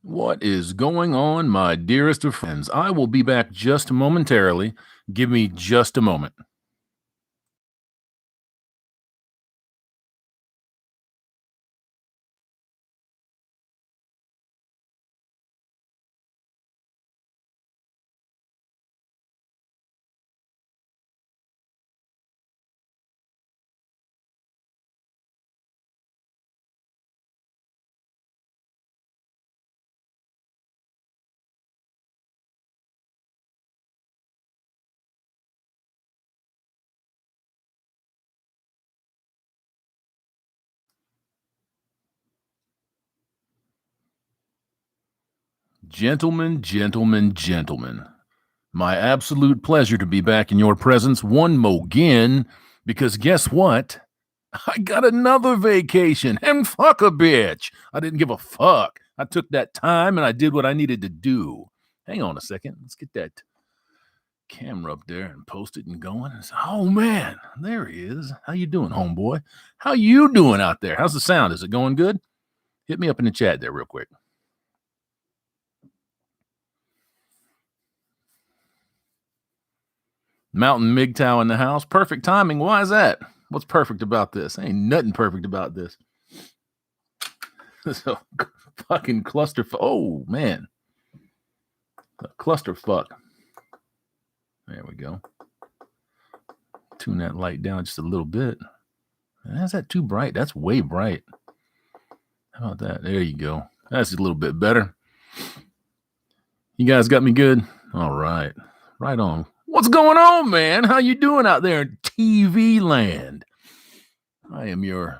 What is going on, my dearest of friends? I will be back just momentarily. Give me just a moment. Gentlemen, gentlemen, gentlemen. My absolute pleasure to be back in your presence one mo again, because guess what? I got another vacation, and fuck a bitch. I didn't give a fuck. I took that time and I did what I needed to do. Hang on a second. Let's get that camera up there and post it and going. Oh man, there he is. How you doing, homeboy? How you doing out there? How's the sound? Is it going good? Hit me up in the chat there real quick. Mountain MGTOW in the house. Perfect timing. Why is that? What's perfect about this? Ain't nothing perfect about this. So fucking clusterfuck. Oh man, a clusterfuck. There we go. Tune that light down just a little bit. Is that too bright? That's way bright. How about that? There you go. That's a little bit better. You guys got me good? All right. Right on. What's going on, man? How you doing out there in TV land? I am your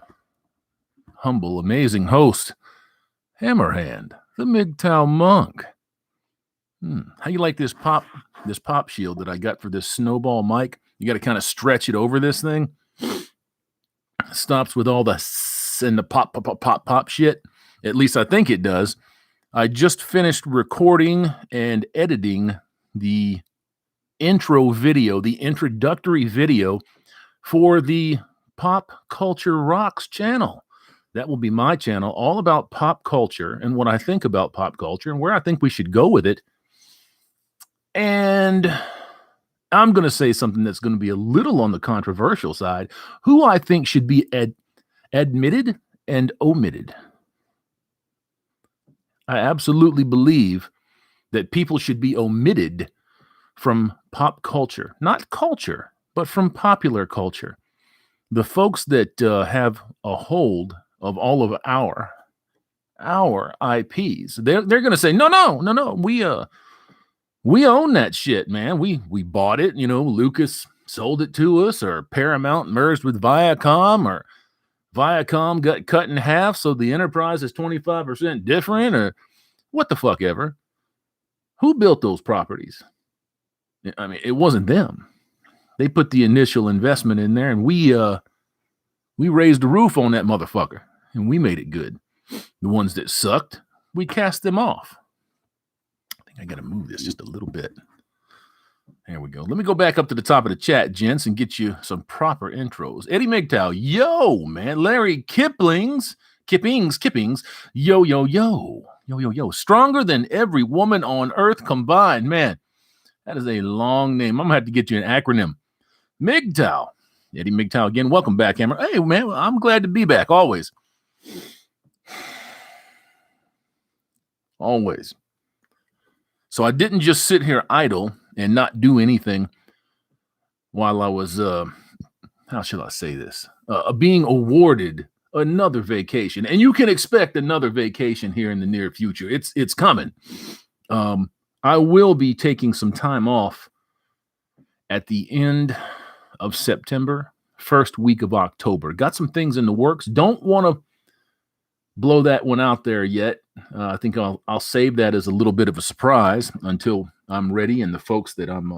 humble, amazing host, Hammerhand, the MGTOW monk. How you like this pop shield that I got for this snowball mic? You got to kind of stretch it over this thing. Stops with all the and the pop shit. At least I think it does. I just finished recording and editing the intro video, the introductory video for the Pop Culture Rocks channel. That will be my channel, all about pop culture and what I think about pop culture and where I think we should go with it. And I'm going to say something that's going to be a little on the controversial side, who I think should be admitted and omitted. I absolutely believe that people should be omitted from pop culture, not culture, but from popular culture. The folks that have a hold of all of our IPs, they're going to say, no, we own that shit, man. We bought it. You know, Lucas sold it to us, or Paramount merged with Viacom, or Viacom got cut in half, so the enterprise is 25% different, or what the fuck ever. Who built those properties? I mean, it wasn't them. They put the initial investment in there, and we raised the roof on that motherfucker, and we made it good. The ones that sucked, we cast them off. I think I got to move this just a little bit. There we go. Let me go back up to the top of the chat, gents, and get you some proper intros. Eddie MGTOW, yo, man. Larry Kippings, yo. Stronger than every woman on earth combined, man. That is a long name. I'm going to have to get you an acronym. MGTOW. Eddie MGTOW again. Welcome back, Hammer. Hey, man, I'm glad to be back. Always. Always. So I didn't just sit here idle and not do anything while I was, how shall I say this? Being awarded another vacation. And you can expect another vacation here in the near future. It's coming. I will be taking some time off at the end of September, first week of October. Got some things in the works. Don't want to blow that one out there yet. I think I'll save that as a little bit of a surprise until I'm ready and the folks that I'm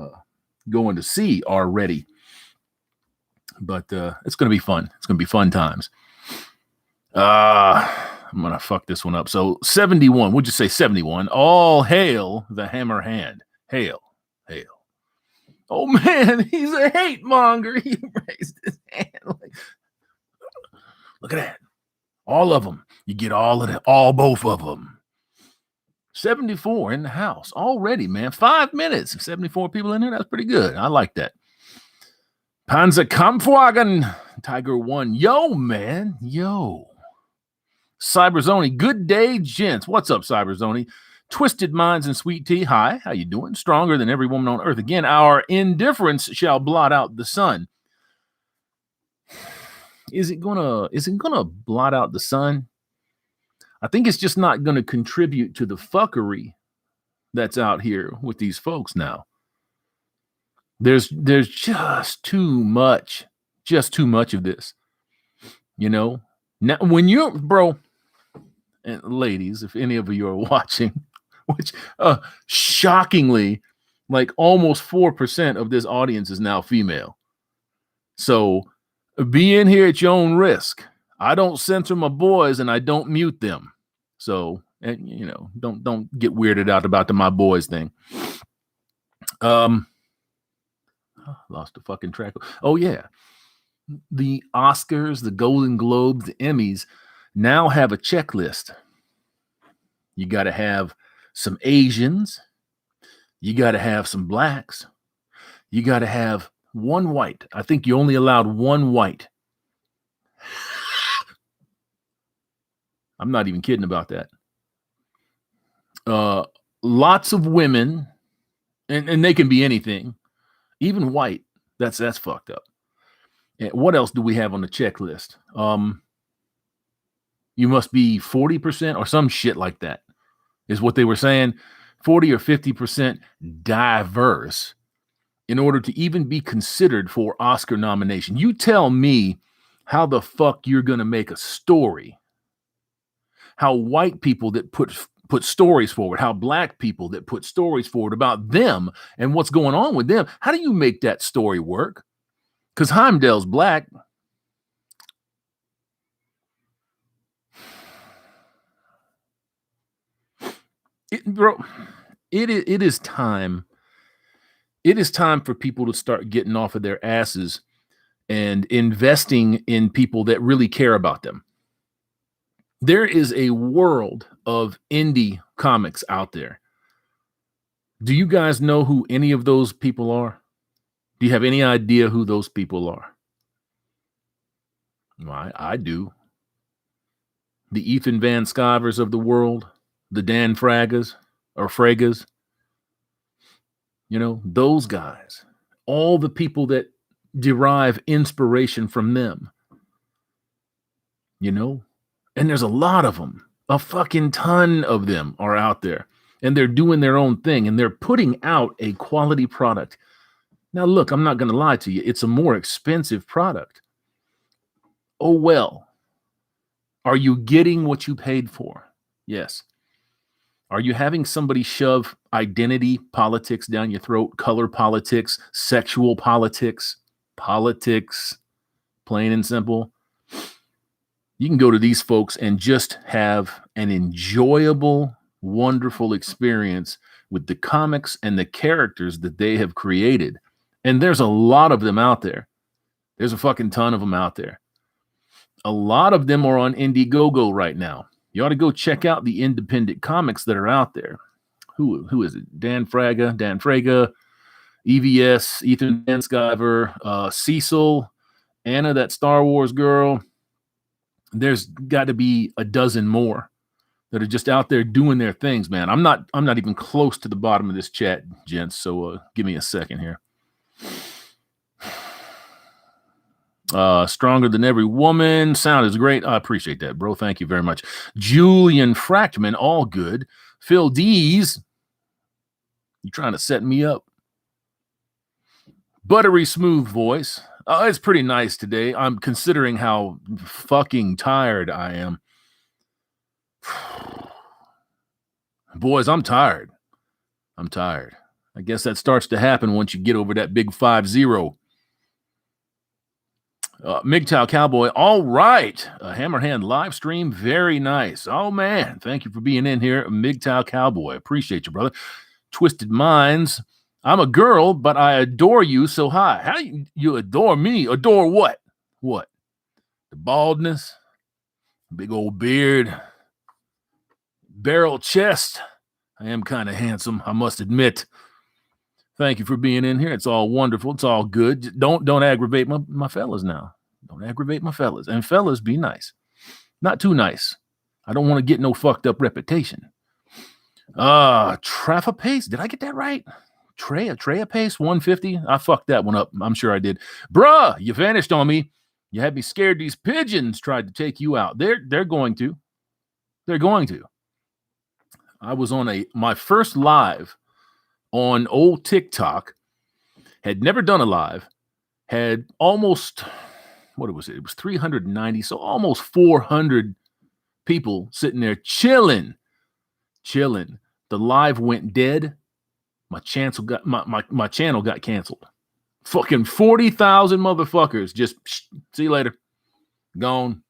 going to see are ready. But it's going to be fun. It's going to be fun times. I'm going to fuck this one up. So 71, we'll just say 71. All hail the Hammer Hand. Hail. Oh man, he's a hate monger. He raised his hand. Look at that. All of them. You get all of them. Both of them. 74 in the house already, man. 5 minutes. 74 people in there. That's pretty good. I like that. Panzerkampfwagen. Tiger 1. Yo, man. Yo. Cyberzoni. Good day, gents. What's up, Cyberzoni? Twisted Minds and Sweet Tea. Hi. How you doing? Stronger than every woman on earth. Again, our indifference shall blot out the sun. Is it gonna blot out the sun? I think it's just not gonna contribute to the fuckery that's out here with these folks now. There's just too much of this, you know. Now, when you're, bro, and ladies, if any of you are watching, which shockingly, like almost 4% of this audience is now female. So be in here at your own risk. I don't censor my boys and I don't mute them. So, and you know, don't get weirded out about the my boys thing. Lost the fucking track. Oh yeah. The Oscars, the Golden Globes, the Emmys now have a checklist. You got to have some Asians. You got to have some blacks. You got to have one white. I think you only allowed one white. I'm not even kidding about that. Lots of women, and they can be anything, even white. That's fucked up. And what else do we have on the checklist? You must be 40% or some shit like that, is what they were saying. 40 or 50% diverse in order to even be considered for Oscar nomination. You tell me how the fuck you're going to make a story. How white people that put stories forward, how black people that put stories forward about them and what's going on with them. How do you make that story work? Because Heimdall's black. Bro, it is time. It is time for people to start getting off of their asses and investing in people that really care about them. There is a world of indie comics out there. Do you guys know who any of those people are? Do you have any idea who those people are? Well, I do. The Ethan Van Scivers of the world, the Dan Fragas or Fragas, you know, those guys, all the people that derive inspiration from them, you know, and there's a lot of them. A fucking ton of them are out there, and they're doing their own thing, and they're putting out a quality product. Now, look, I'm not going to lie to you. It's a more expensive product. Oh, well. Are you getting what you paid for? Yes. Are you having somebody shove identity politics down your throat, color politics, sexual politics, plain and simple? You can go to these folks and just have an enjoyable, wonderful experience with the comics and the characters that they have created. And there's a lot of them out there. There's a fucking ton of them out there. A lot of them are on Indiegogo right now. You ought to go check out the independent comics that are out there. Who is it? Dan Fraga, EVS, Ethan Van Sciver, Cecil, Anna, that Star Wars girl. There's got to be a dozen more that are just out there doing their things, man. I'm not even close to the bottom of this chat, gents. So give me a second here. Stronger than every woman. Sound is great. I appreciate that, bro. Thank you very much. Julian Frackman, all good. Phil Dees, you trying to set me up? Buttery smooth voice. It's pretty nice today. I'm considering how fucking tired I am. Boys, I'm tired. I guess that starts to happen once you get over that big 5-0. MGTOW Cowboy, all right. Hammerhand live stream, very nice. Oh, man, thank you for being in here, MGTOW Cowboy. Appreciate you, brother. Twisted Minds, I'm a girl, but I adore you so high. How you adore me? Adore what? What? The baldness, big old beard, barrel chest. I am kind of handsome, I must admit. Thank you for being in here. It's all wonderful. It's all good. Don't aggravate my fellas now. Don't aggravate my fellas. And fellas, be nice. Not too nice. I don't want to get no fucked up reputation. Traffa Pace. Did I get that right? Treya Pace 150. I fucked that one up. I'm sure I did. Bruh, you vanished on me. You had me scared. These pigeons tried to take you out. They're going to. They're going to. I was on my first live on old TikTok, had never done a live, had almost, what was it? It was 390, so almost 400 people sitting there chilling. The live went dead. My channel got canceled. Fucking 40,000 motherfuckers just see you later, gone.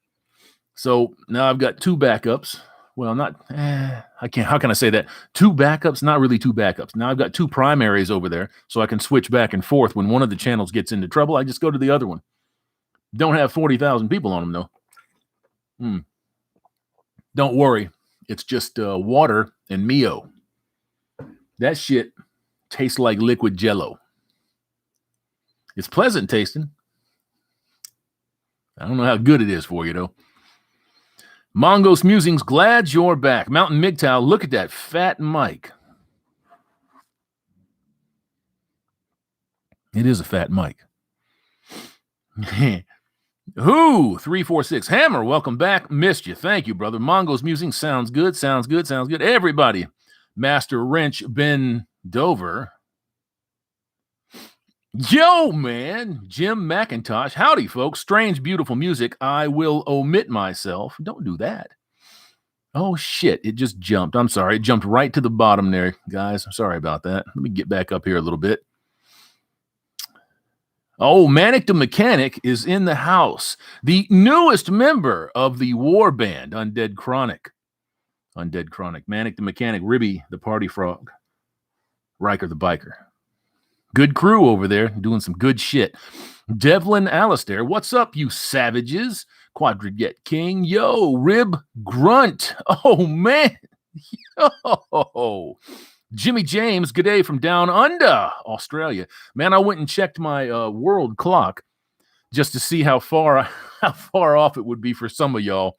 So now I've got two backups. Well, how can I say that? Two backups, not really two backups. Now I've got two primaries over there, so I can switch back and forth. When one of the channels gets into trouble, I just go to the other one. Don't have 40,000 people on them, though. Don't worry. It's just water and Mio. That shit tastes like liquid Jello. It's pleasant tasting. I don't know how good it is for you, though. Mongo's Musings, glad you're back. Mountain MGTOW, look at that fat mic. It is a fat mic. Who? 346. Hammer, welcome back. Missed you. Thank you, brother. Mongo's Musings, sounds good. Everybody. Master Wrench Ben Dover. Yo, man. Jim McIntosh. Howdy, folks. Strange, beautiful music. I will omit myself. Don't do that. Oh, shit. It just jumped. I'm sorry. It jumped right to the bottom there, guys. I'm sorry about that. Let me get back up here a little bit. Oh, Manic the Mechanic is in the house. The newest member of the war band, Undead Chronic. Manic the Mechanic, Ribby the Party Frog, Riker the Biker. Good crew over there doing some good shit. Devlin Alistair, what's up, you savages? Quadraget King, yo, Rib Grunt. Oh, man. Yo. Jimmy James, good day from down under Australia. Man, I went and checked my world clock just to see how far off it would be for some of y'all.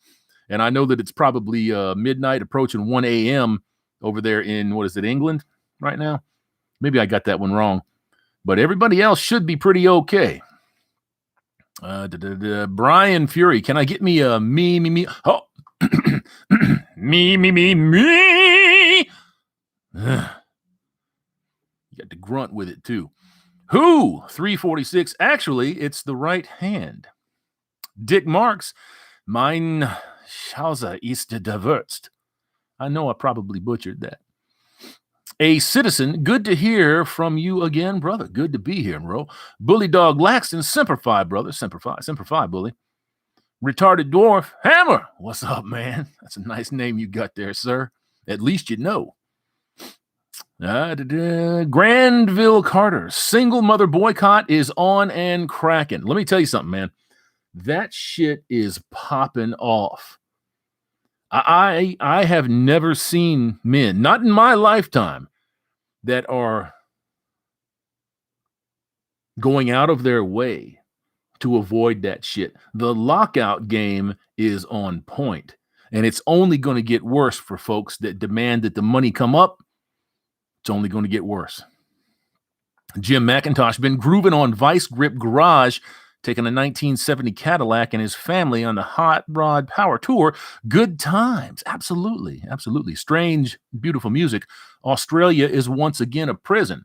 And I know that it's probably midnight approaching 1 a.m. over there in, England right now? Maybe I got that one wrong. But everybody else should be pretty okay. Brian Fury, can I get me a me? Oh, me. You got to grunt with it too. Who? 346. Actually, it's the right hand. Dick Marks, mein Schauser ist diverst. I know I probably butchered that. A citizen, good to hear from you again, brother. Good to be here, bro. Bully Dog Laxton, Semper Fi, brother. Semper Fi, bully. Retarded Dwarf, Hammer. What's up, man? That's a nice name you got there, sir. At least you know. Granville Carter, single mother boycott is on and cracking. Let me tell you something, man. That shit is popping off. I have never seen men, not in my lifetime, that are going out of their way to avoid that shit. The lockout game is on point, and it's only going to get worse for folks that demand that the money come up. It's only going to get worse. Jim McIntosh been grooving on Vice Grip Garage, taking a 1970 Cadillac and his family on the Hot Rod Power Tour. Good times. Absolutely. Strange, beautiful music. Australia is once again a prison.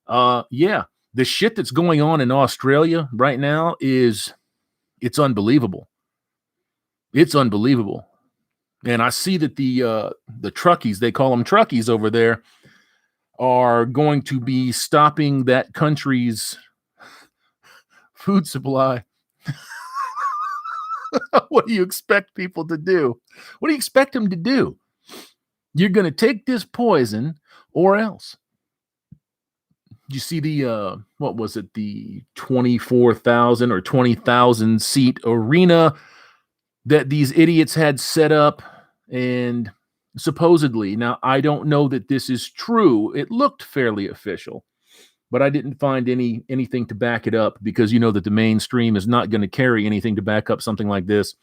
Yeah, the shit that's going on in Australia right now it's unbelievable. It's unbelievable. And I see that the truckies, they call them truckies over there, are going to be stopping that country's food supply. What do you expect people to do? What do you expect them to do? You're going to take this poison or else. You see the, what was it? The 24,000 or 20,000 seat arena that these idiots had set up. And supposedly. Now, I don't know that this is true. It looked fairly official, but I didn't find anything to back it up, because you know that the mainstream is not going to carry anything to back up something like this.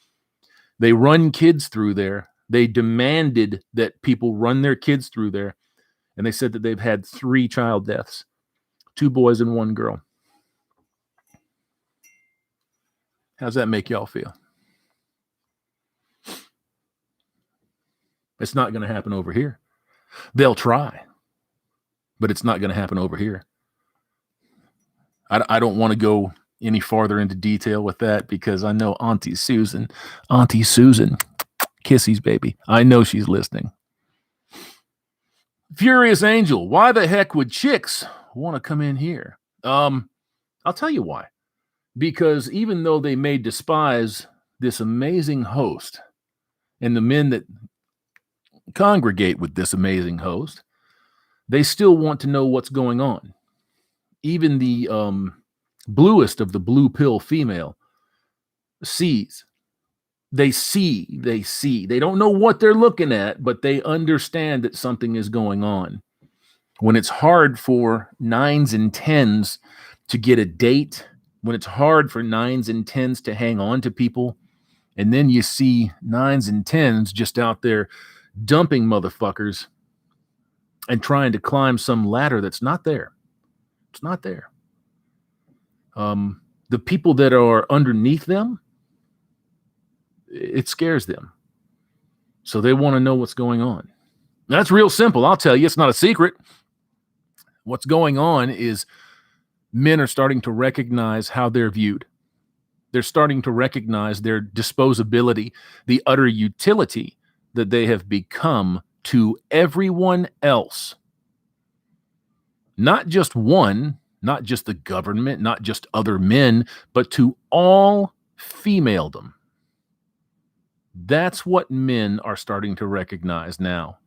They run kids through there. They demanded that people run their kids through there, and they said that they've had 3 child deaths, 2 boys and 1 girl. How's that make y'all feel? It's not going to happen over here. They'll try, but it's not going to happen over here. I don't want to go any farther into detail with that, because I know Auntie Susan, kissies, baby. I know she's listening. Furious Angel, why the heck would chicks want to come in here? I'll tell you why. Because even though they may despise this amazing host and the men that congregate with this amazing host, they still want to know what's going on. Even the bluest of the blue pill female sees. They see. They don't know what they're looking at, but they understand that something is going on. When it's hard for 9s and 10s to get a date, when it's hard for 9s and 10s to hang on to people, and then you see 9s and 10s just out there dumping motherfuckers and trying to climb some ladder that's not there. It's not there. The people that are underneath them, it scares them. So they want to know what's going on. That's real simple. I'll tell you, it's not a secret. What's going on is men are starting to recognize how they're viewed. They're starting to recognize their disposability, the utter utility that they have become to everyone else. Not just one, not just the government, not just other men, but to all femaledom. That's what men are starting to recognize now.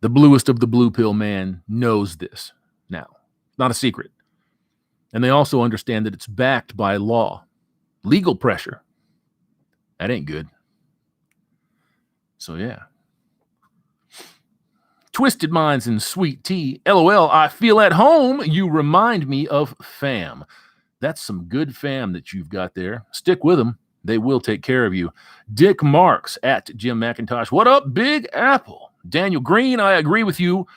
The bluest of the blue pill man knows this now. Not a secret. And they also understand that it's backed by law. Legal pressure. That ain't good. So yeah. Twisted Minds and Sweet Tea. LOL, I feel at home. You remind me of fam. That's some good fam that you've got there. Stick with them. They will take care of you. Dick Marks at Jim McIntosh. What up, Big Apple? Daniel Green, I agree with you.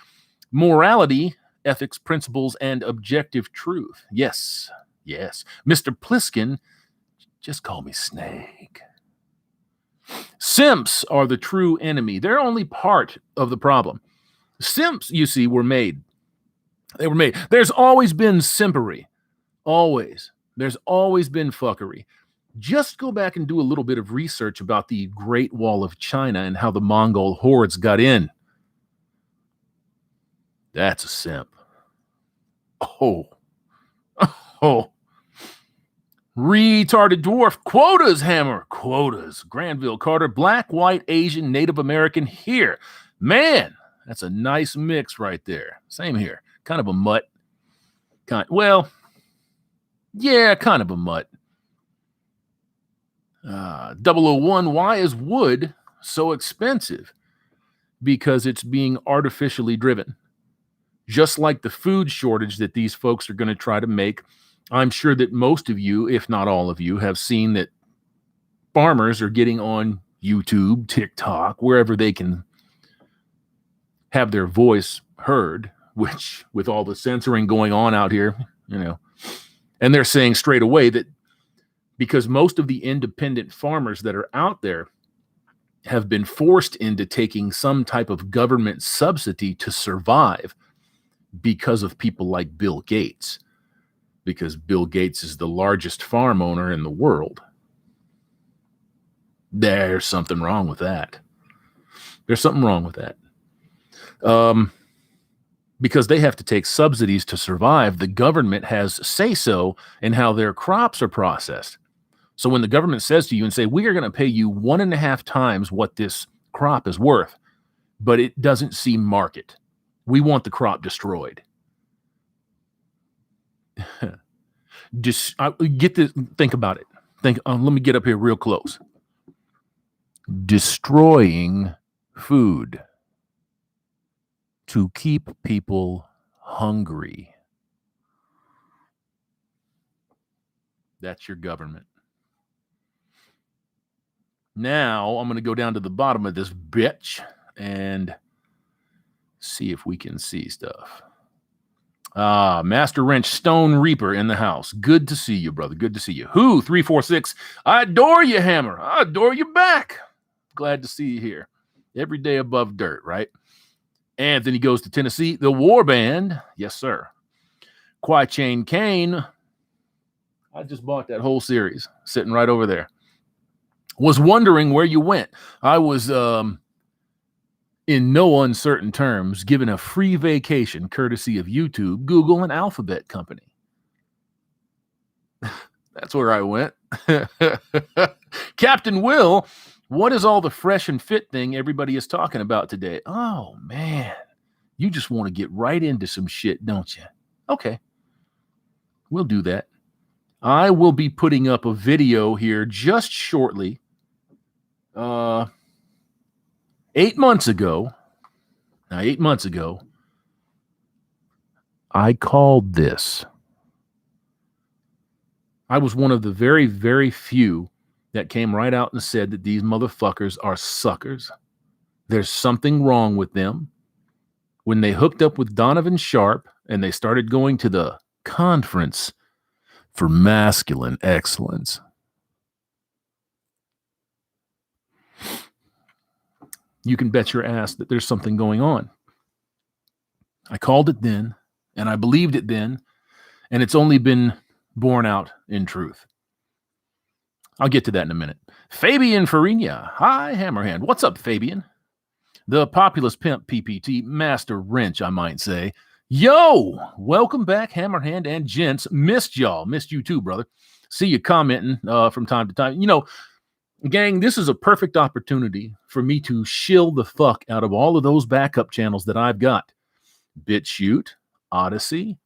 Morality, ethics, principles, and objective truth. Yes, yes. Mr. Pliskin, just call me Snake. Simps are the true enemy. They're only part of the problem. Simps, you see, were made. They were made. There's always been simpery. Always. There's always been fuckery. Just go back and do a little bit of research about the Great Wall of China and how the Mongol hordes got in. That's a simp. Oh. Retarded dwarf. Quotas, Hammer. Quotas. Granville Carter. Black, white, Asian, Native American. Here. Man, that's a nice mix right there. Same here. Kind of a mutt. Well, yeah, kind of a mutt. 001, why is wood so expensive? Because it's being artificially driven. Just like the food shortage that these folks are going to try to make. I'm sure that most of you, if not all of you, have seen that farmers are getting on YouTube, TikTok, wherever they can have their voice heard, which with all the censoring going on out here, and they're saying straight away that because most of the independent farmers that are out there have been forced into taking some type of government subsidy to survive because of people like Bill Gates. Because Bill Gates is the largest farm owner in the world. There's something wrong with that. There's something wrong with that. Because they have to take subsidies to survive, the government has say-so in how their crops are processed. So when the government says to you and say, we are going to pay you 1.5 times what this crop is worth, but it doesn't see market. We want the crop destroyed. Get this. Think about it. Let me get up here real close. Destroying food to keep people hungry. That's your government. Now I'm going to go down to the bottom of this bitch and see if we can see stuff. Master Wrench Stone Reaper in the house. Good to see you, brother. Good to see you. Who 346? I adore you, Hammer. I adore you back. Glad to see you here. Every day above dirt, right? Anthony goes to Tennessee. The War Band. Yes, sir. Quai Chain Kane. I just bought that whole series. Sitting right over there. Was wondering where you went. I was, in no uncertain terms, given a free vacation courtesy of YouTube, Google, and Alphabet Company. That's where I went. Captain Will, what is all the fresh and fit thing everybody is talking about today? Oh, man. You just want to get right into some shit, don't you? Okay. We'll do that. I will be putting up a video here just shortly. 8 months ago, I called this. I was one of the very, very few that came right out and said that these motherfuckers are suckers. There's something wrong with them. When they hooked up with Donovan Sharp and they started going to the Conference for Masculine Excellence, you can bet your ass that there's something going on. I called it then, and I believed it then, and it's only been borne out in truth. I'll get to that in a minute. Fabian Farina. Hi, Hammerhand. What's up, Fabian? The Populous Pimp PPT, Master Wrench, I might say. Yo, welcome back, Hammerhand and gents. Missed y'all. Missed you too, brother. See you commenting from time to time. You know, gang, this is a perfect opportunity for me to shill the fuck out of all of those backup channels that I've got. Bitchute, Odysee,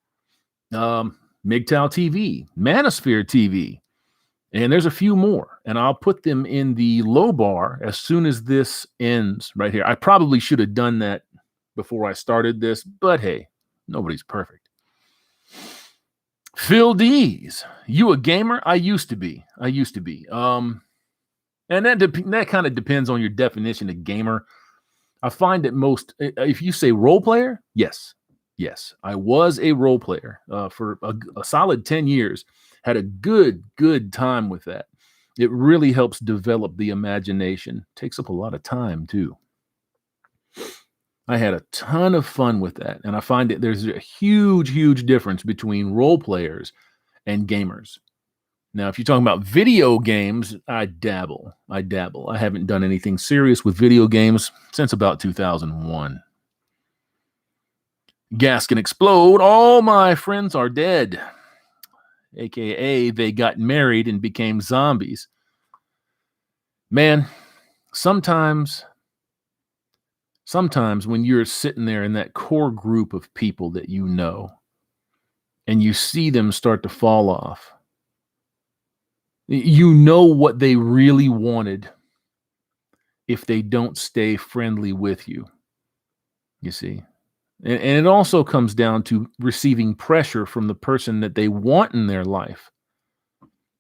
MGTOW TV, Manosphere TV, and there's a few more. And I'll put them in the low bar as soon as this ends right here. I probably should have done that before I started this, but hey, nobody's perfect. Phil D's, you a gamer? I used to be. And that kind of depends on your definition of gamer. I find that most, if you say role player, yes, I was a role player for a solid 10 years. Had a good time with that. It really helps develop the imagination. Takes up a lot of time too. I had a ton of fun with that, and I find that there's a huge difference between role players and gamers. Now, if you're talking about video games, I dabble. I haven't done anything serious with video games since about 2001. Gas can explode. All my friends are dead. AKA, they got married and became zombies. Man, sometimes when you're sitting there in that core group of people that you know, and you see them start to fall off, you know what they really wanted if they don't stay friendly with you. You see? And it also comes down to receiving pressure from the person that they want in their life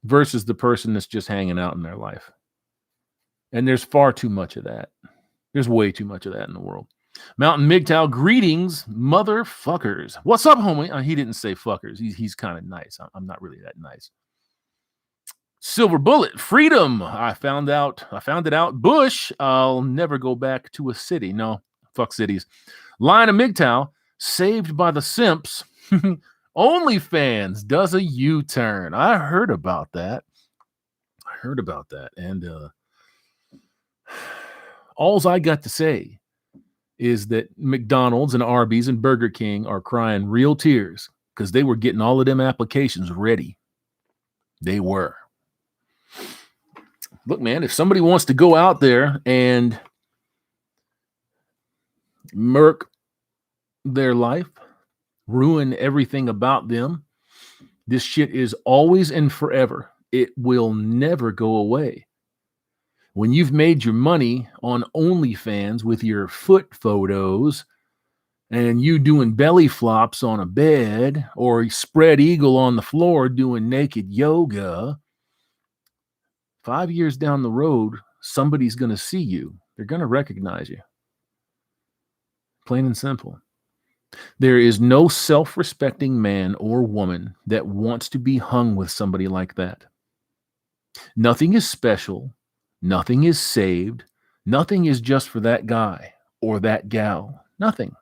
versus the person that's just hanging out in their life. And there's far too much of that. There's way too much of that in the world. Mountain MGTOW, greetings, motherfuckers. What's up, homie? He didn't say fuckers. He's kind of nice. I'm not really that nice. Silver Bullet, freedom. I found it out. Bush, I'll never go back to a city. No, fuck cities. Line of MGTOW, saved by the simps. OnlyFans does a U-turn. I heard about that. And all I got to say is that McDonald's and Arby's and Burger King are crying real tears because they were getting all of them applications ready. They were. Look, man, if somebody wants to go out there and murk their life, ruin everything about them, this shit is always and forever. It will never go away. When you've made your money on OnlyFans with your foot photos and you doing belly flops on a bed or spread eagle on the floor doing naked yoga, 5 years down the road, somebody's going to see you. They're going to recognize you. Plain and simple. There is no self-respecting man or woman that wants to be hung with somebody like that. Nothing is special. Nothing is saved. Nothing is just for that guy or that gal. Nothing.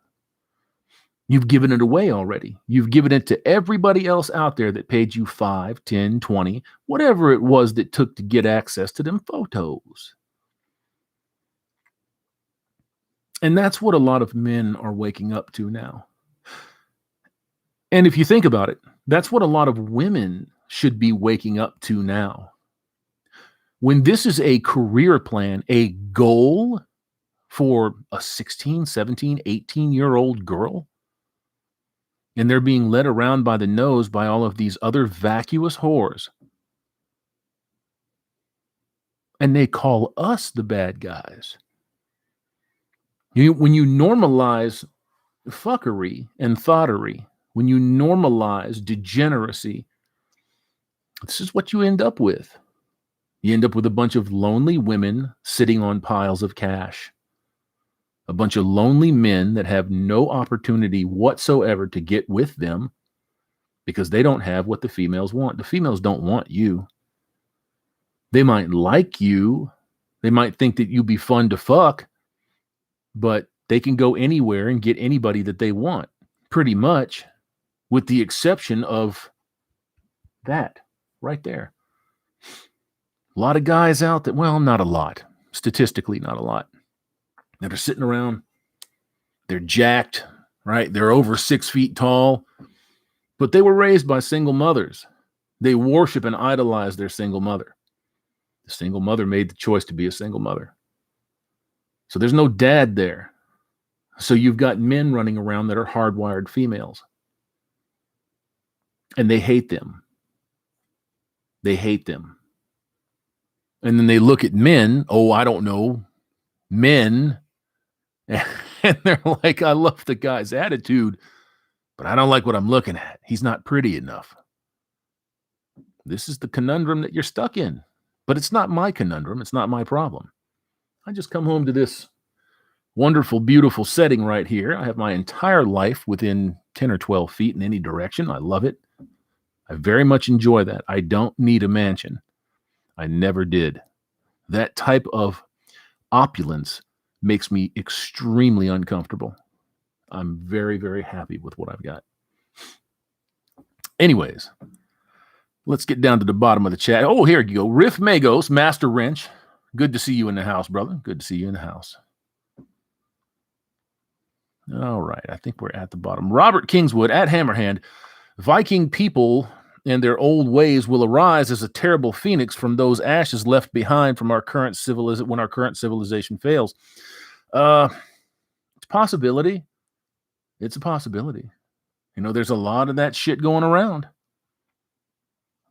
You've given it away already. You've given it to everybody else out there that paid you 5, 10, 20, whatever it was that took to get access to them photos. And that's what a lot of men are waking up to now. And if you think about it, that's what a lot of women should be waking up to now. When this is a career plan, a goal for a 16, 17, 18-year-old girl, and they're being led around by the nose by all of these other vacuous whores, and they call us the bad guys. When you normalize fuckery and thottery, when you normalize degeneracy, this is what you end up with. You end up with a bunch of lonely women sitting on piles of cash. A bunch of lonely men that have no opportunity whatsoever to get with them because they don't have what the females want. The females don't want you. They might like you. They might think that you'd be fun to fuck, but they can go anywhere and get anybody that they want, pretty much, with the exception of that right there. A lot of guys out there, well, not a lot, statistically not a lot, that are sitting around. They're jacked, right? They're over 6 feet tall, but they were raised by single mothers. They worship and idolize their single mother. The single mother made the choice to be a single mother. So there's no dad there. So you've got men running around that are hardwired females. And they hate them. They hate them. And then they look at men, men, and they're like, I love the guy's attitude, but I don't like what I'm looking at. He's not pretty enough. This is the conundrum that you're stuck in. But it's not my conundrum. It's not my problem. I just come home to this wonderful, beautiful setting right here. I have my entire life within 10 or 12 feet in any direction. I love it. I very much enjoy that. I don't need a mansion. I never did. That type of opulence makes me extremely uncomfortable. I'm very, very happy with what I've got. Anyways, let's get down to the bottom of the chat. Oh, here you go. Riff Magos, Master Wrench. Good to see you in the house, brother. Good to see you in the house. All right. I think we're at the bottom. Robert Kingswood at Hammerhand. Viking people and their old ways will arise as a terrible phoenix from those ashes left behind from our current when our current civilization fails. It's a possibility. It's a possibility. You know, there's a lot of that shit going around.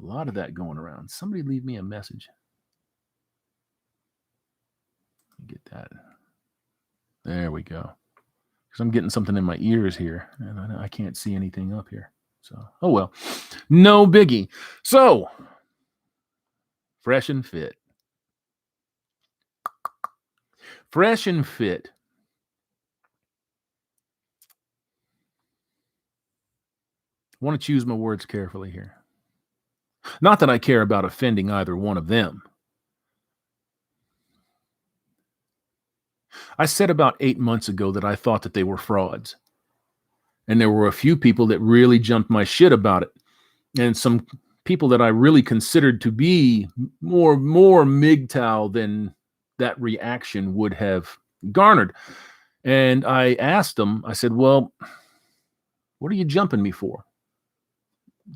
A lot of that going around. Somebody leave me a message. Get that. There we go. Because I'm getting something in my ears here, and I can't see anything up here. So, oh well. No biggie. So, fresh and fit. Fresh and fit. I want to choose my words carefully here. Not that I care about offending either one of them. I said about 8 months ago that I thought that they were frauds. And there were a few people that really jumped my shit about it. And some people that I really considered to be more MGTOW than that reaction would have garnered. And I asked them, I said, well, what are you jumping me for?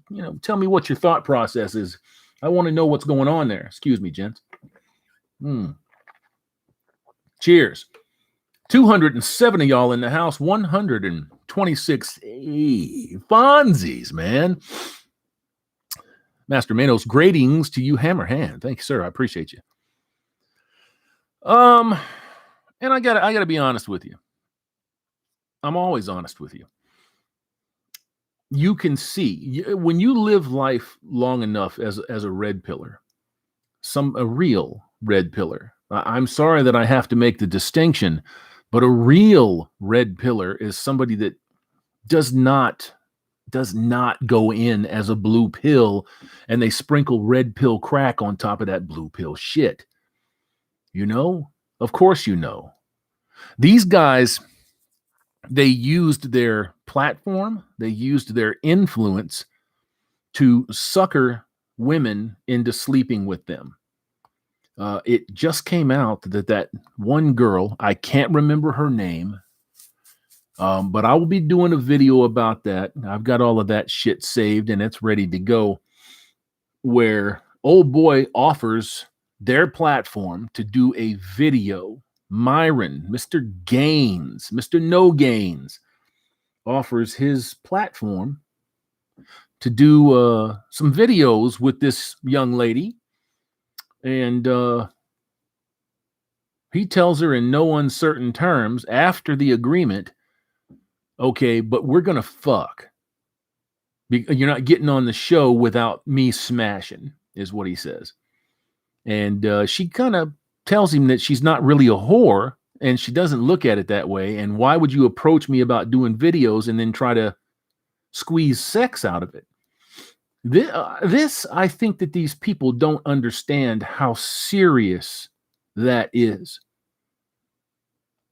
You know, tell me what your thought process is. I want to know what's going on there. Excuse me, gents. Cheers. 207 of y'all in the house. 126 Fonzies, man. Master Manos, greetings to you, Hammerhand. Thank you, sir. I appreciate you. Um, and I gotta be honest with you. I'm always honest with you. You can see when you live life long enough as a red pillar, a real red pillar. I'm sorry that I have to make the distinction, but a real red pillar is somebody that does not go in as a blue pill and they sprinkle red pill crack on top of that blue pill shit. You know? Of course you know. These guys, they used their platform, they used their influence to sucker women into sleeping with them. It just came out that one girl, I can't remember her name, but I will be doing a video about that. I've got all of that shit saved and it's ready to go, where old boy offers their platform to do a video. Myron, Mr. Gaines, Mr. No Gains, offers his platform to do some videos with this young lady. And he tells her in no uncertain terms after the agreement, okay, but we're going to fuck. You're not getting on the show without me smashing, is what he says. And she kind of tells him that she's not really a whore and she doesn't look at it that way. And why would you approach me about doing videos and then try to squeeze sex out of it? This, I think that these people don't understand how serious that is.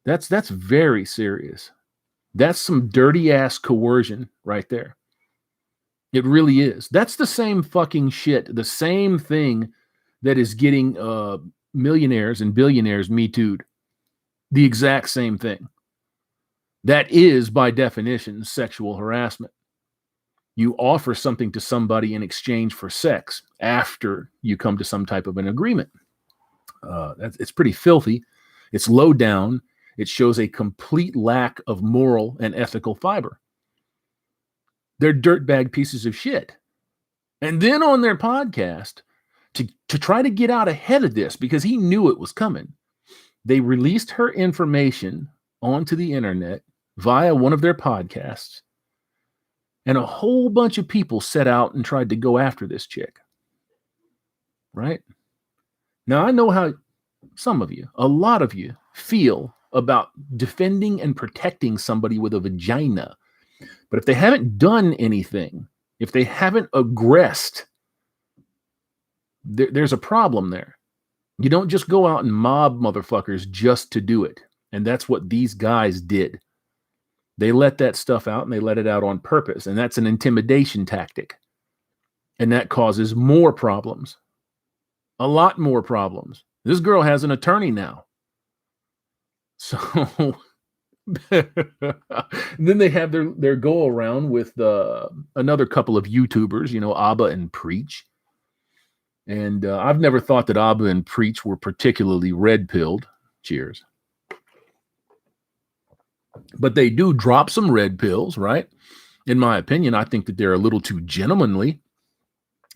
That's very serious. That's some dirty ass coercion right there. It really is. That's the same fucking shit, the same thing that is getting millionaires and billionaires Me Too'd. The exact same thing. That is, by definition, sexual harassment. You offer something to somebody in exchange for sex after you come to some type of an agreement. It's pretty filthy. It's low down. It shows a complete lack of moral and ethical fiber. They're dirtbag pieces of shit. And then on their podcast, to try to get out ahead of this, because he knew it was coming, they released her information onto the internet via one of their podcasts. And a whole bunch of people set out and tried to go after this chick. Right? Now, I know how some of you, a lot of you, feel about defending and protecting somebody with a vagina. But if they haven't done anything, if they haven't aggressed, there's a problem there. You don't just go out and mob motherfuckers just to do it. And that's what these guys did. They let that stuff out and they let it out on purpose. And that's an intimidation tactic. And that causes more problems. A lot more problems. This girl has an attorney now. So then they have their go around with another couple of YouTubers, you know, Abba and Preach. And I've never thought that Abba and Preach were particularly red-pilled. Cheers. But they do drop some red pills, right? In my opinion, I think that they're a little too gentlemanly.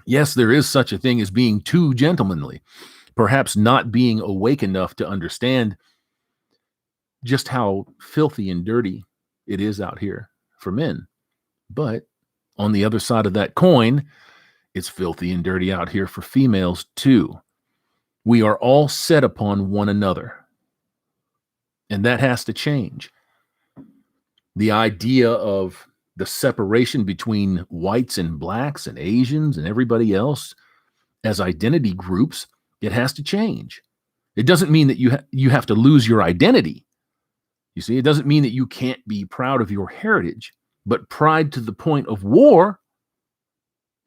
Yes, there is such a thing as being too gentlemanly. Perhaps not being awake enough to understand just how filthy and dirty it is out here for men. But on the other side of that coin, it's filthy and dirty out here for females too. We are all set upon one another. And that has to change. The idea of the separation between whites and blacks and Asians and everybody else as identity groups, it has to change. It doesn't mean that you have to lose your identity. You see, it doesn't mean that you can't be proud of your heritage, but pride to the point of war,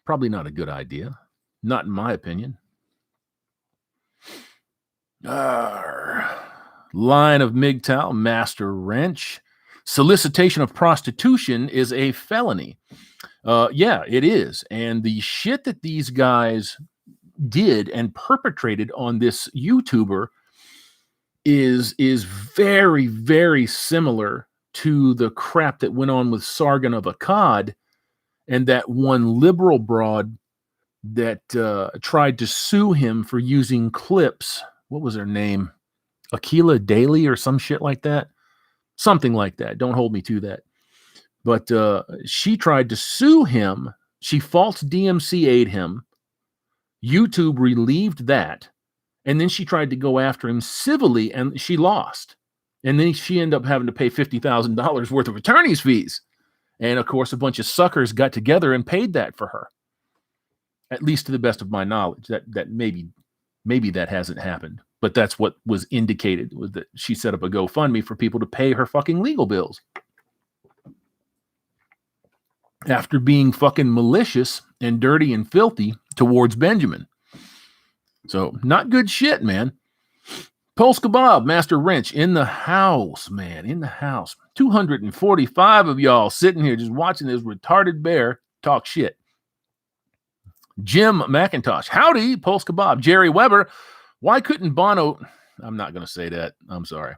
probably not a good idea. Not in my opinion. Line of MGTOW, Master Wrench. Solicitation of prostitution is a felony. Yeah, it is. And the shit that these guys did and perpetrated on this YouTuber is very, very similar to the crap that went on with Sargon of Akkad and that one liberal broad that tried to sue him for using clips. What was her name? Aquila Daly or some shit like that. Something like that. Don't hold me to that. But she tried to sue him. She false DMCA'd him. YouTube relieved that. And then she tried to go after him civilly, and she lost. And then she ended up having to pay $50,000 worth of attorney's fees. And, of course, a bunch of suckers got together and paid that for her. At least to the best of my knowledge. That maybe that hasn't happened. But that's what was indicated, was that she set up a GoFundMe for people to pay her fucking legal bills. After being fucking malicious and dirty and filthy towards Benjamin. So, not good shit, man. Polska Bob, Master Wrench, in the house, man, in the house. 245 of y'all sitting here just watching this retarded bear talk shit. Jim McIntosh, howdy, Polska Bob. Jerry Weber, why couldn't Bono... I'm not going to say that. I'm sorry.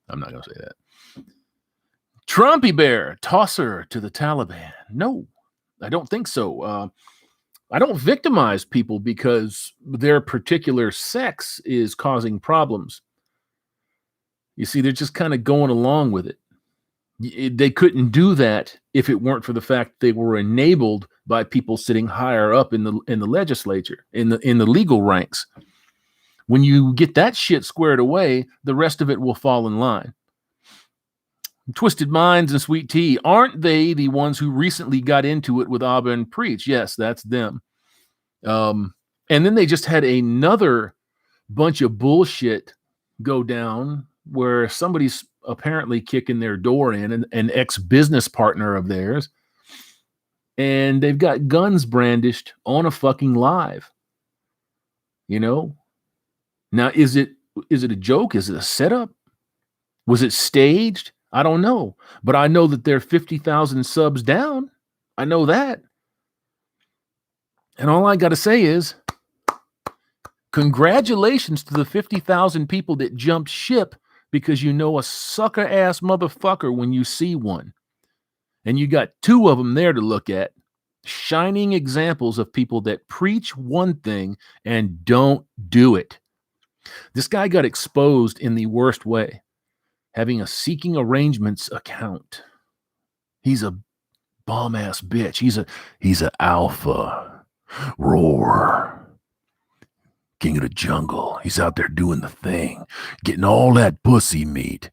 I'm not going to say that. Trumpy Bear, tosser to the Taliban. No, I don't think so. I don't victimize people because their particular sex is causing problems. You see, they're just kind of going along with it. They couldn't do that if it weren't for the fact they were enabled by people sitting higher up in the legislature, in the legal ranks. When you get that shit squared away, the rest of it will fall in line. Twisted Minds and Sweet Tea, aren't they the ones who recently got into it with Abba and Preach? Yes, that's them. And then they just had another bunch of bullshit go down where somebody's apparently kicking their door in, an ex-business partner of theirs, and they've got guns brandished on a fucking live. You know? Now, is it a joke? Is it a setup? Was it staged? I don't know. But I know that they're 50,000 subs down. I know that. And all I got to say is, congratulations to the 50,000 people that jumped ship, because you know a sucker-ass motherfucker when you see one. And you got two of them there to look at. Shining examples of people that preach one thing and don't do it. This guy got exposed in the worst way, having a seeking arrangements account. He's a bomb-ass bitch. He's a alpha. Roar. King of the jungle. He's out there doing the thing, getting all that pussy meat,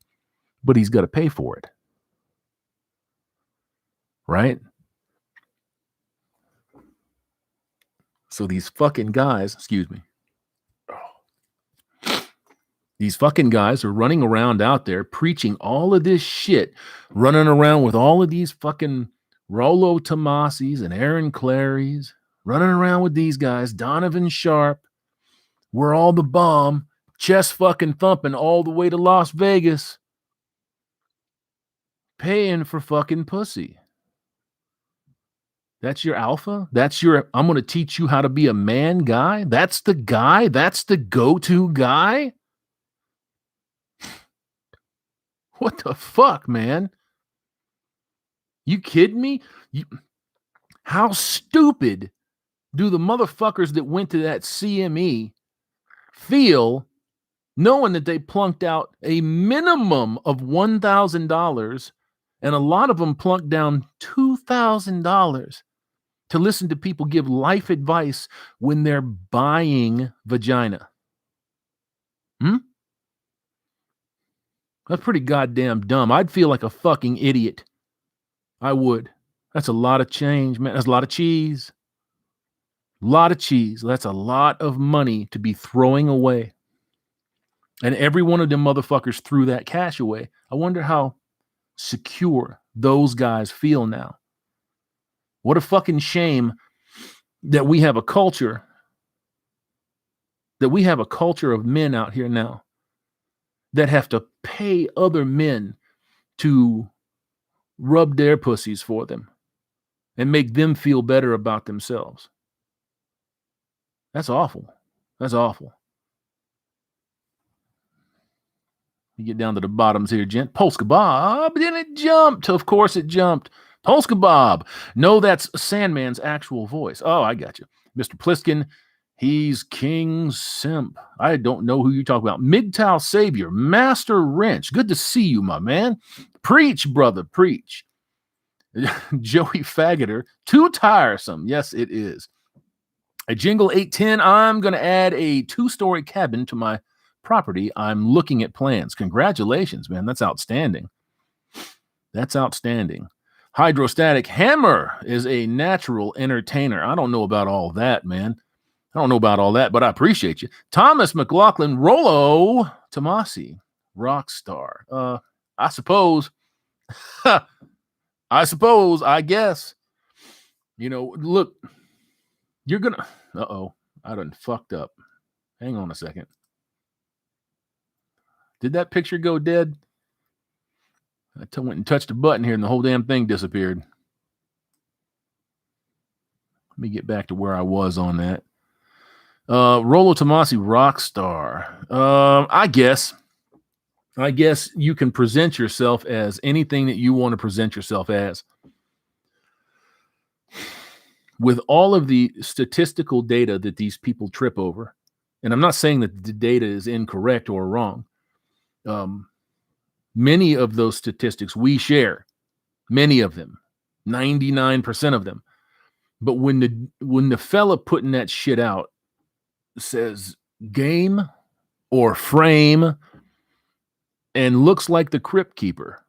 but he's got to pay for it. Right? So these fucking guys, excuse me. These fucking guys are running around out there preaching all of this shit, running around with all of these fucking Rollo Tomasis and Aaron Clarys, running around with these guys, Donovan Sharp. We're all the bomb, chest fucking thumping all the way to Las Vegas, paying for fucking pussy. That's your alpha? That's your, I'm going to teach you how to be a man guy? That's the guy? That's the go-to guy? What the fuck, man? You kidding me? How stupid do the motherfuckers that went to that CME feel knowing that they plunked out a minimum of $1,000 and a lot of them plunked down $2,000 to listen to people give life advice when they're buying vagina? That's pretty goddamn dumb. I'd feel like a fucking idiot. I would. That's a lot of change, man. That's a lot of cheese. A lot of cheese. That's a lot of money to be throwing away. And every one of them motherfuckers threw that cash away. I wonder how secure those guys feel now. What a fucking shame that we have a culture of men out here now that have to pay other men to rub their pussies for them and make them feel better about themselves. That's awful. That's awful. You get down to the bottoms here, gent. Polska Bob, then it jumped. Of course it jumped. Polska Bob. No, that's Sandman's actual voice. Oh, I got you. Mr. Pliskin, He's King Simp. I don't know who you talk about. MGTOW Savior, Master Wrench. Good to see you, my man. Preach, brother, preach. Joey Faggoter, too tiresome. Yes, it is. A Jingle 810. I'm going to add a 2-story cabin to my property. I'm looking at plans. Congratulations, man. That's outstanding. That's outstanding. Hydrostatic Hammer is a natural entertainer. I don't know about all that, man. I don't know about all that, but I appreciate you. Thomas McLaughlin, Rollo Tomasi, Rockstar. I suppose. I guess. You know, look, you're going to. Uh-oh. I done fucked up. Hang on a second. Did that picture go dead? I went and touched a button here and the whole damn thing disappeared. Let me get back to where I was on that. Rollo Tomasi, Rockstar. I guess you can present yourself as anything that you want to present yourself as. With all of the statistical data that these people trip over, and I'm not saying that the data is incorrect or wrong. Many of those statistics we share, many of them, 99% of them. But when the fella putting that shit out says game or frame and looks like the Crypt Keeper,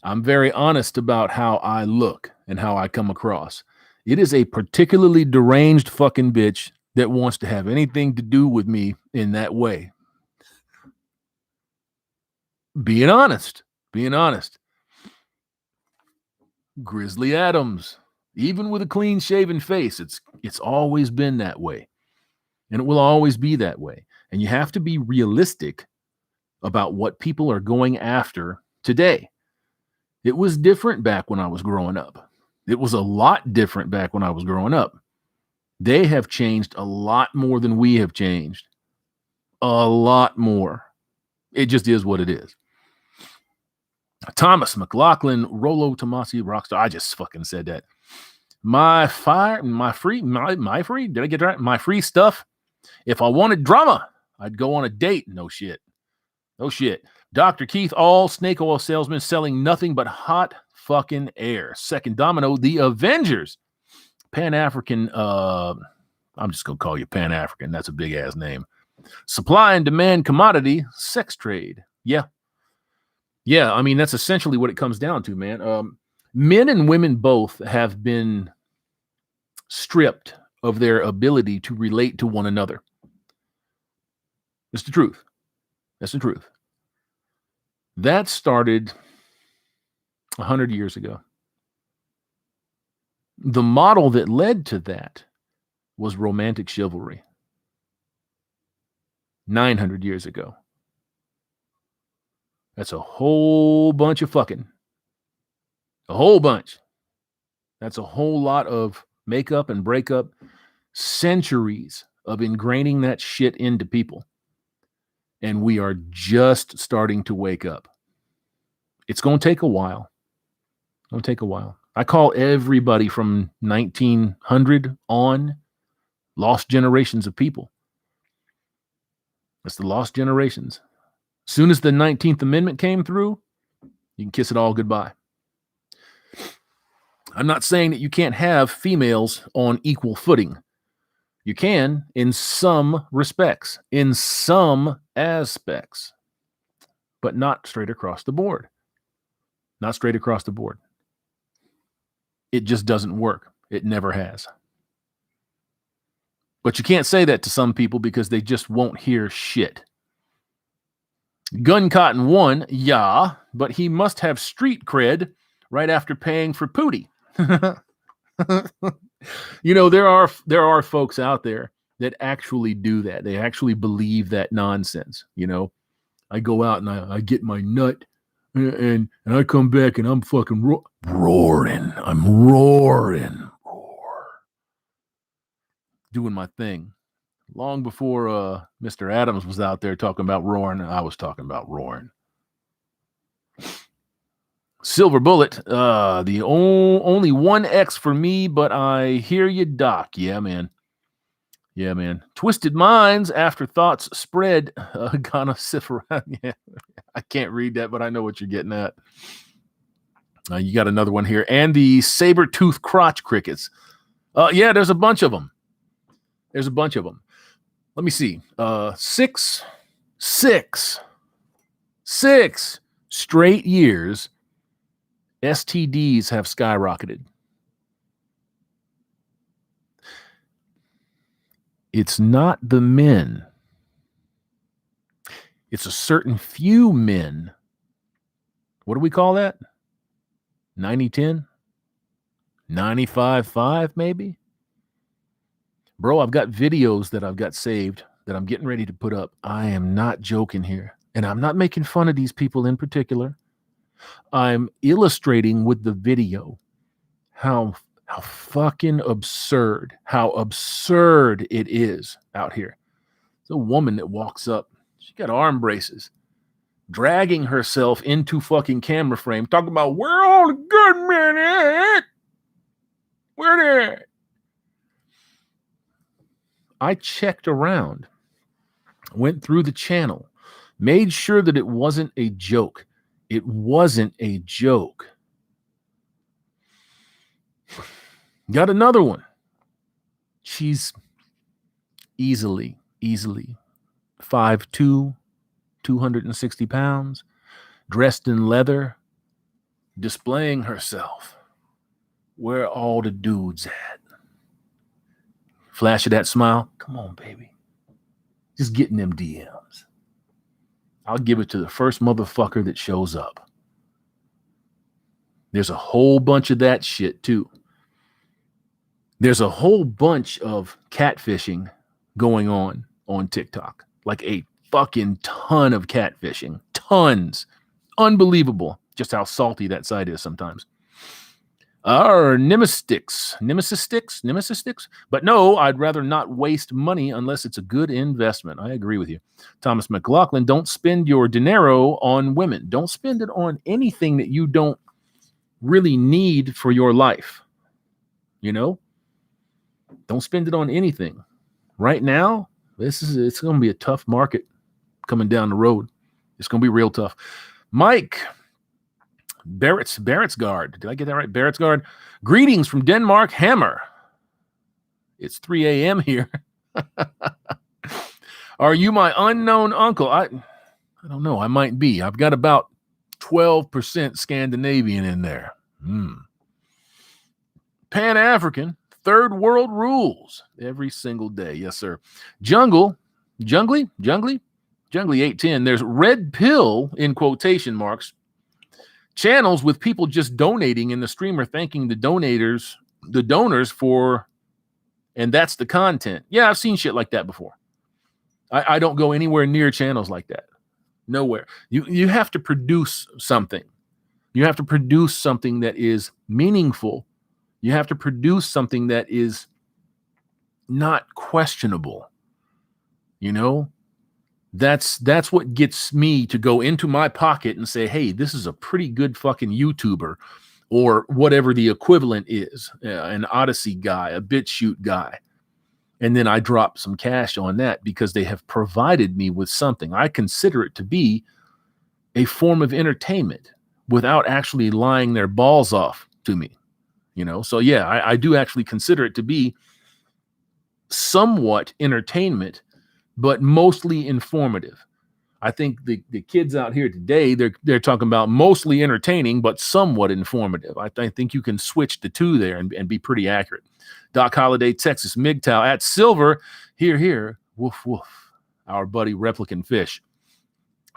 I'm very honest about how I look and how I come across. It is a particularly deranged fucking bitch that wants to have anything to do with me in that way. Being honest. Grizzly Adams, even with a clean shaven face, it's always been that way. And it will always be that way. And you have to be realistic about what people are going after today. It was different back when I was growing up. It was a lot different back when I was growing up. They have changed a lot more than we have changed. A lot more. It just is what it is. Thomas McLaughlin, Rollo Tomasi, Rockstar. I just fucking said that. My free, did I get that right? My free stuff. If I wanted drama, I'd go on a date. No shit. Dr. Keith, all snake oil salesman selling nothing but hot fucking air. Second domino, the Avengers. Pan-African, I'm just going to call you Pan-African. That's a big ass name. Supply and demand commodity, sex trade. Yeah, I mean, that's essentially what it comes down to, man. Men and women both have been stripped of their ability to relate to one another. That's the truth. That started 100 years ago. The model that led to that was romantic chivalry 900 years ago. That's a whole bunch of fucking. A whole bunch. That's a whole lot of makeup and breakup. Centuries of ingraining that shit into people. And we are just starting to wake up. It's going to take a while. I call everybody from 1900 on lost generations of people. That's the lost generations. As soon as the 19th Amendment came through, you can kiss it all goodbye. I'm not saying that you can't have females on equal footing. You can in some respects, in some aspects, but not straight across the board. It just doesn't work. It never has. But you can't say that to some people because they just won't hear shit. Gun Cotton 1, yeah, but he must have street cred right after paying for Pootie. You know, there are folks out there that actually do that. They actually believe that nonsense. You know, I go out and I get my nut and I come back and I'm fucking roaring. I'm roaring. Doing my thing. Long before Mr. Adams was out there talking about roaring, I was talking about roaring. Silver Bullet, the only 1X for me, but I hear you, Doc. Yeah, man. Yeah, man. Twisted minds, after thoughts spread, gonna sift around. Yeah, I can't read that, but I know what you're getting at. You got another one here. And the saber-tooth crotch crickets. Yeah, there's a bunch of them. There's a bunch of them. Let me see. Six straight years, STDs have skyrocketed. It's not the men. It's a certain few men. What do we call that? 90-10? 95-5 maybe? Bro, I've got videos that I've got saved that I'm getting ready to put up. I am not joking here. And I'm not making fun of these people in particular. I'm illustrating with the video how fucking absurd, how absurd it is out here. It's a woman that walks up. She got arm braces, dragging herself into fucking camera frame, talking about where all the good men at? Where they? I checked around, went through the channel, made sure that it wasn't a joke. It wasn't a joke. Got another one. She's easily 5'2", 260 pounds, dressed in leather, displaying herself. Where all the dudes at? Flash of that smile. Come on, baby. Just getting them DMs. I'll give it to the first motherfucker that shows up. There's a whole bunch of that shit too. There's a whole bunch of catfishing going on TikTok. Like a fucking ton of catfishing. Tons. Unbelievable just how salty that site is sometimes. Nemesis sticks. But no, I'd rather not waste money unless it's a good investment. I agree with you. Thomas McLaughlin, don't spend your dinero on women. Don't spend it on anything that you don't really need for your life. You know? Don't spend it on anything. Right now, it's going to be a tough market coming down the road. It's going to be real tough. Mike Barrettsgard. Did I get that right? Barrettsgard. Greetings from Denmark, Hammer. It's 3 a.m. here. Are you my unknown uncle? I don't know. I might be. I've got about 12% Scandinavian in there. Pan-African. Third world rules every single day. Yes, sir. Jungly 810. There's red pill in quotation marks channels with people just donating and the streamer thanking the donors for, and that's the content. Yeah, I've seen shit like that before. I don't go anywhere near channels like that. Nowhere. You have to produce something. You have to produce something that is meaningful. You have to produce something that is not questionable. You know, that's what gets me to go into my pocket and say, hey, this is a pretty good fucking YouTuber or whatever the equivalent is, an Odysee guy, a Bitchute guy. And then I drop some cash on that because they have provided me with something. I consider it to be a form of entertainment without actually lying their balls off to me. You know, so yeah, I do actually consider it to be somewhat entertainment, but mostly informative. I think the kids out here today, they're talking about mostly entertaining, but somewhat informative. I think you can switch the two there and be pretty accurate. Doc Holiday, Texas MGTOW at Silver. Here. Woof, woof. Our buddy Replicant Fish.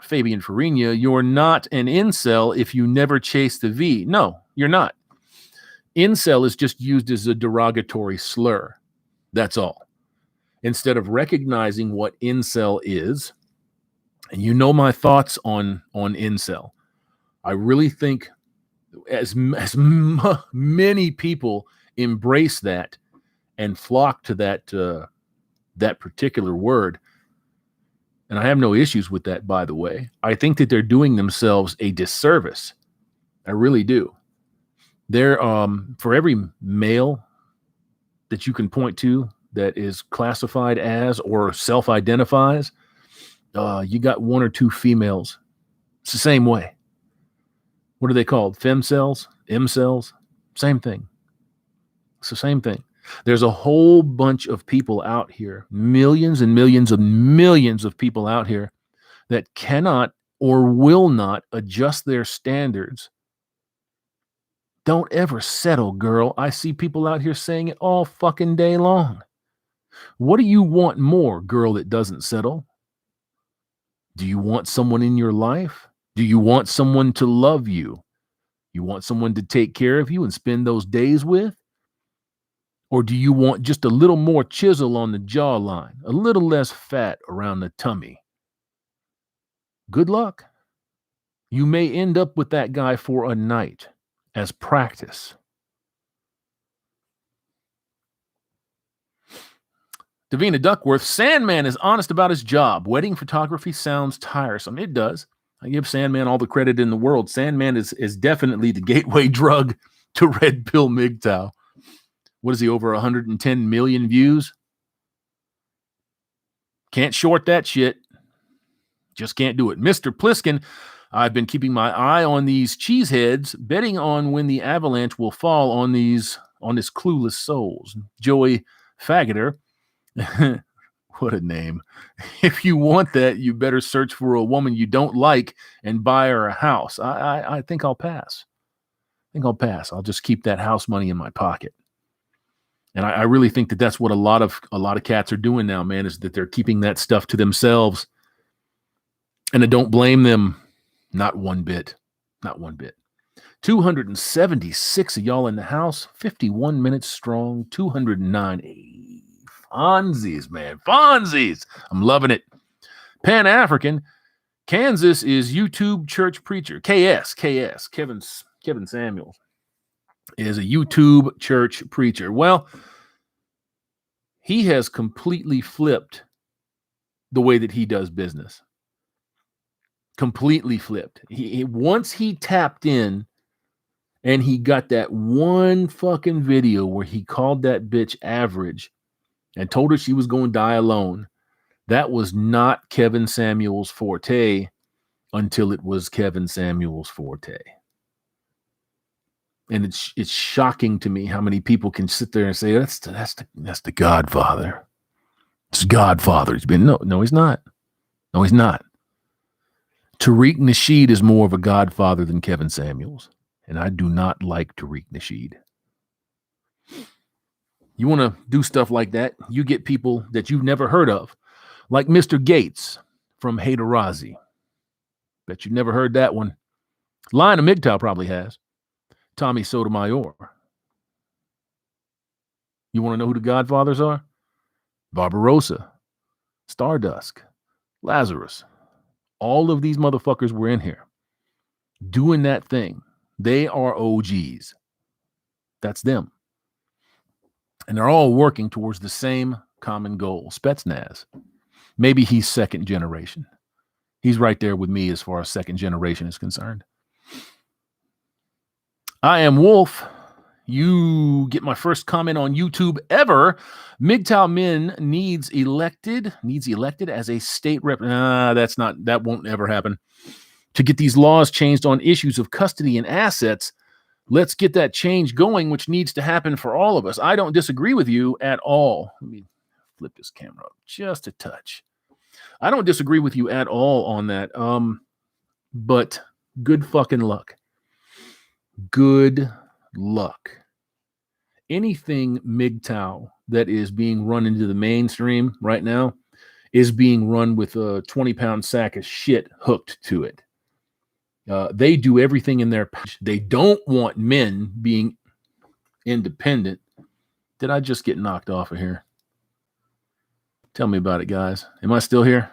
Fabian Farina, you're not an incel if you never chase the V. No, you're not. Incel is just used as a derogatory slur. That's all. Instead of recognizing what incel is, and you know my thoughts on incel, I really think as many people embrace that and flock to that particular word, and I have no issues with that, by the way. I think that they're doing themselves a disservice I really do. There, for every male that you can point to that is classified as or self-identifies, you got one or two females. It's the same way. What are they called? Fem cells? M cells? Same thing. It's the same thing. There's a whole bunch of people out here, millions and millions and millions of people out here that cannot or will not adjust their standards. Don't ever settle, girl. I see people out here saying it all fucking day long. What do you want more, girl that doesn't settle? Do you want someone in your life? Do you want someone to love you? You want someone to take care of you and spend those days with? Or do you want just a little more chisel on the jawline, a little less fat around the tummy? Good luck. You may end up with that guy for a night as practice. Davina Duckworth, Sandman is honest about his job. Wedding photography sounds tiresome. It does. I give Sandman all the credit in the world. Sandman is definitely the gateway drug to Red Pill MGTOW. What is he, over 110 million views? Can't short that shit. Just can't do it. Mr. Pliskin, I've been keeping my eye on these cheeseheads, betting on when the avalanche will fall on this clueless souls. Joey Faggoter. What a name. If you want that, you better search for a woman you don't like and buy her a house. I think I'll pass. I'll just keep that house money in my pocket. And I really think that that's what a lot of cats are doing now, man, is that they're keeping that stuff to themselves. And I don't blame them. Not one bit. 276 of y'all in the house, 51 minutes strong, 209. Fonzies, man. Fonzies. I'm loving it. Pan-African. Kansas is YouTube church preacher. KS. Kevin Samuels is a YouTube church preacher. Well, he has completely flipped the way that he does business. Completely flipped. Once he tapped in and he got that one fucking video where he called that bitch average and told her she was going to die alone. That was not Kevin Samuels' forte until it was Kevin Samuels' forte. And it's shocking to me how many people can sit there and say, that's the Godfather. It's Godfather. He's been, no, he's not. No, he's not. Tariq Nasheed is more of a Godfather than Kevin Samuels. And I do not like Tariq Nasheed. You want to do stuff like that, you get people that you've never heard of, like Mr. Gates from Haydarazi. Bet you never heard that one. Lion of MGTOW probably has. Tommy Sotomayor. You want to know who the Godfathers are? Barbarossa, Stardust, Lazarus. All of these motherfuckers were in here doing that thing. They are OGs. That's them. And they're all working towards the same common goal. Spetsnaz. Maybe he's second generation. He's right there with me as far as second generation is concerned. I am Wolf. You get my first comment on YouTube ever. MGTOW Min needs elected as a state rep. That won't ever happen. To get these laws changed on issues of custody and assets. Let's get that change going, which needs to happen for all of us. I don't disagree with you at all. Let me flip this camera up just a touch. I don't disagree with you at all on that. But good fucking luck. Good luck. Anything MGTOW that is being run into the mainstream right now is being run with a 20-pound sack of shit hooked to it. They do everything in their power. They don't want men being independent. Did I just get knocked off of here? Tell me about it, guys. Am I still here?